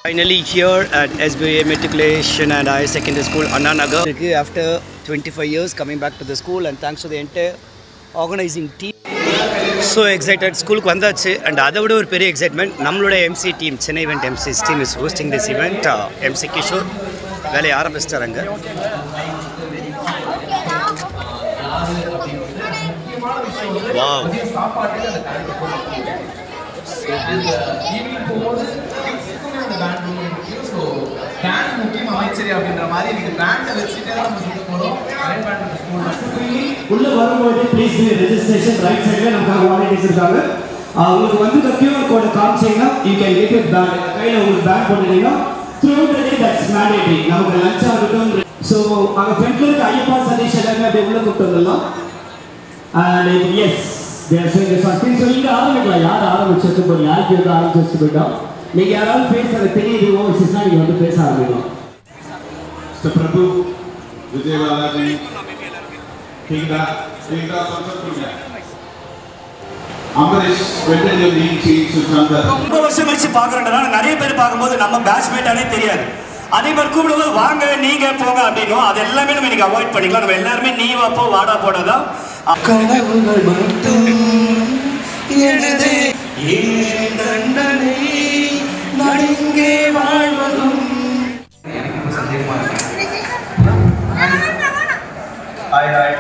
Finally here at SBA Matriculation and Higher Secondary School, Anna Nagar. After 25 years coming back to the school, and thanks to the entire organizing team. So excited, school ku vandachu, and adha vida or very excitement. Nammaloda MC team, Chennai Event MC's team is hosting this event. MC Kishore vele ஆரம்பிச்சிட்டாங்க. Wow. Pant முக்கியம் அமைச்சரி அப்படின்ற மாதிரி நீங்க pant வச்சிட்டே தான் நம்ம சொல்ல போறோம். Right pant அந்த ஸ்கூல்ல உள்ள வரும்போது ப்ளீஸ் ரெஜிஸ்ட்ரேஷன் ரைட் சைடுல நமக்கு வாலண்டியர்ஸ் இருக்காங்க. உங்களுக்கு வந்து the QR code காமிச்சீங்கன்னா you can get your band. கையில உங்களுக்கு பேண்ட் போட்டுட்டீங்கன்னா throughout the day that's mandatory. நமக்கு லஞ்ச் ஆகட்டும். So அங்க ஃப்ரண்ட்ல இருக்க ஐயப்பா சதீஷ் எல்லாமே அப்படியே உள்ள கூப்பிட்டு வந்துடலாம். And yes, they are showing us something. So இங்க ஆரம்பிக்கலாம். யார் ஆரம்பிச்சிட்டு போறீங்க? யாருக்கு ஆரம்பிச்சிட்டு போயிட்டோம். நீங்க யாராவது பேசுறது தெரியுது ஓவர்சீஸ்னா நீங்க வந்து பேச ஆரம்பிக்கலாம். மிஸ்டர் பிரபு விஜயபாலாஜி கிங்கா சொல்லுங்க. அமரேஷ் வெட்டஞ்சு நீச்சி சுசந்தர் ரொம்ப வருஷம் கழிச்சு பாக்குறேன்டா. நிறைய பேர் பார்க்கும்போது நம்ம பேட்ச்மேட்டானே தெரியாது. அதே மாதிரி கூப்பிடும்போது வாங்க நீங்க போங்க அப்படின்னும் அது எல்லாமே நம்ம இன்னைக்கு அவாய்ட் பண்ணிக்கலாம். நம்ம எல்லாருமே நீ வாப்போ வாடா போடாதான் கனவுகள் மட்டும் எழுதே ஏன் தண்டனை நடுங்கே வாழ்வதும். Hi hi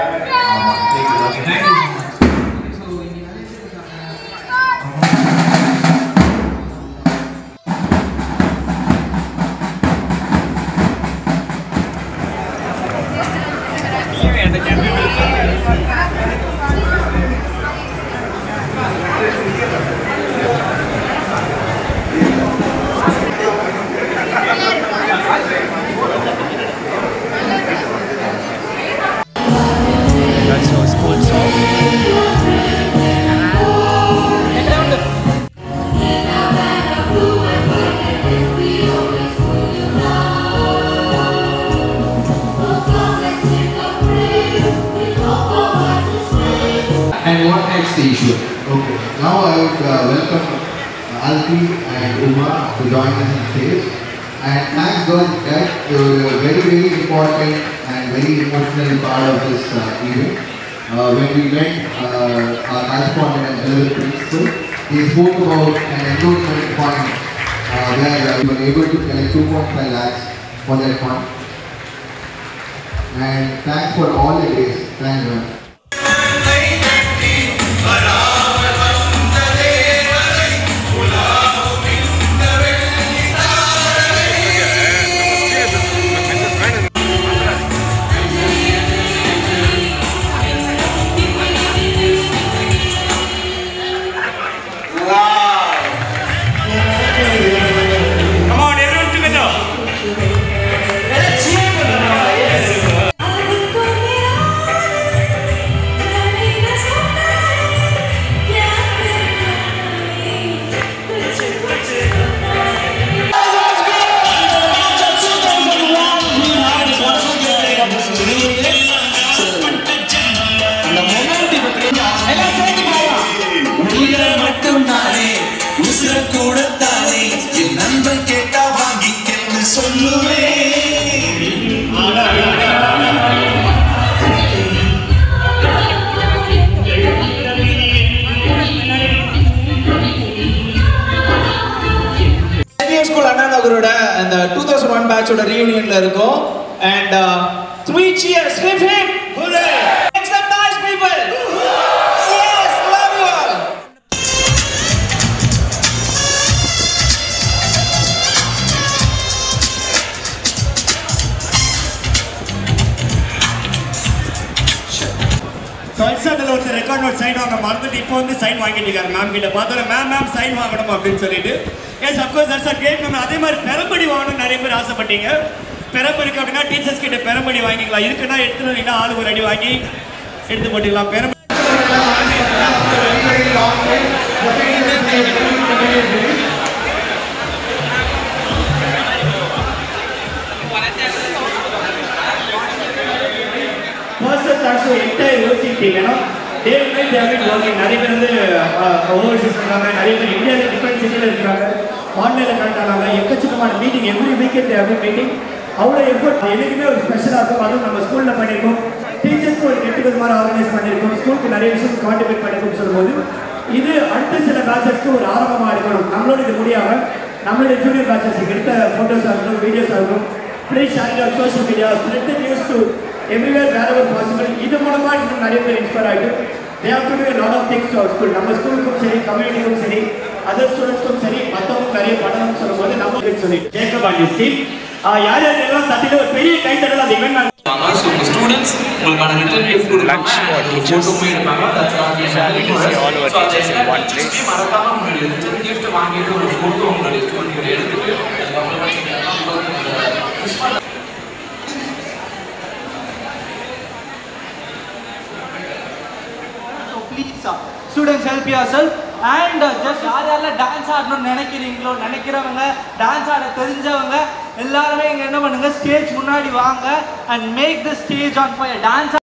And what next issue? Okay. Now I would welcome Alfie and Uma to join us on stage. And thanks God that you were very important and very emotional part of this event. When we met our correspondent and delivery principal, he spoke about an endorsement fund where we were able to collect 2.5 lakhs for that fund. And thanks for all the days. Thanks man. School Anna Nagar's and 2001 batch reunion la irukom and 3 cheers hip hip hooray make some noise people yes love you all. So இன்ஸ்டால ஒரு record note sign வாங்க மறந்துட்டு இப்போ வந்து sign வாங்கிட்டு இருக்காரு ma'am கிட்ட. பார்த்தா மேம் சைன் வாங்கணும் அப்படின்னு சொல்லிட்டு yes of course that's a great ma'am. அதே மாதிரி பெரம்படி வாங்கணும்னு நிறைய பேர் ஆசைப்பட்டீங்க. பெரம்படிக்கு அப்படின்னா டீச்சர்ஸ் கிட்ட பெரம்படி வாங்கிக்கலாம். இருக்குன்னா எடுத்துட்டு வந்தீங்கன்னா ஆளுக்கு ஒரு அடி வாங்கி எடுத்து போட்டுக்கலாம். நிறைய பேர் வந்து ஓவர்சீஸ் இருக்காங்க, நிறைய பேர் இந்தியாவில் டிஃப்ரெண்ட் சிட்டியில் இருக்காங்க. ஆன்லைனில் கனெக்ட் ஆனாங்க. எக்கச்சக்கமான meeting every weekend every meeting அவ்வளோ எஃபர்ட் எனக்குமே ஒரு ஸ்பெஷலாக இருக்கும். அதுவும் நம்ம ஸ்கூலில் பண்ணியிருக்கோம். டீச்சர்ஸ்க்கு ஒரு கெட்டுக்கள் மாதிரி ஆர்கனைஸ் பண்ணியிருக்கோம். ஸ்கூலுக்கு நிறைய விஷயம் கான்ட்ரிபியூட் பண்ணியிருக்கோம் சொல்லும்போது இது அடுத்த சில பேட்சஸ்க்கு ஒரு ஆரம்பமாக இருக்கணும். நம்மளோட இது முடியாமல் நம்மளுடைய ஜூனியர் பேட்சஸ் எடுத்த ஃபோட்டோஸ் ஆகட்டும், வீடியோஸ் ஆகட்டும், please share on social media, spread the news to everywhere where possible. இது மூலமாக இன்னும் நிறைய பேர் இன்ஸ்பயர் ஆகிட்டு they have to do a lot of things to our school. நம்ம ஸ்கூலுக்கும் சரி, கம்யூனிட்டிக்கும் சரி, அதர் ஸ்டூடெண்ட்ஸ்க்கும் சரி, மற்றவங்க நிறைய பண்ணணும்னு சொல்லும்போது நம்ம சொல்லி ஜேக்கப் அண்ட் ஹிஸ் டீம் யார் யாரெல்லாம் தட்டில ஒரு பெரிய கைத்தடல் அந்த இவெண்ட் ஸ்டூடெண்ட்ஸ் உங்களுக்கான ரிட்டர்ன் கிஃப்ட் கொடுப்பாங்க. ஃபோட்டோமே எடுப்பாங்க. all our teachers in one place. மறக்காம உங்களுடைய ரிட்டர்ன் கிஃப்ட் வாங்கிட்டு ஒரு ஃபோட்டோ உங்களுடைய ஸ்டூடெண்ட் எடுத்துட்டு please students help yourself and just யாரெல்லாம் டான்ஸ் ஆடணும்னு நினைக்கிறவங்க டான்ஸ் ஆட தெரிஞ்சவங்க எல்லாருமே இங்கே என்ன பண்ணுங்க, ஸ்டேஜ் முன்னாடி வாங்க and make the stage on fire. Dance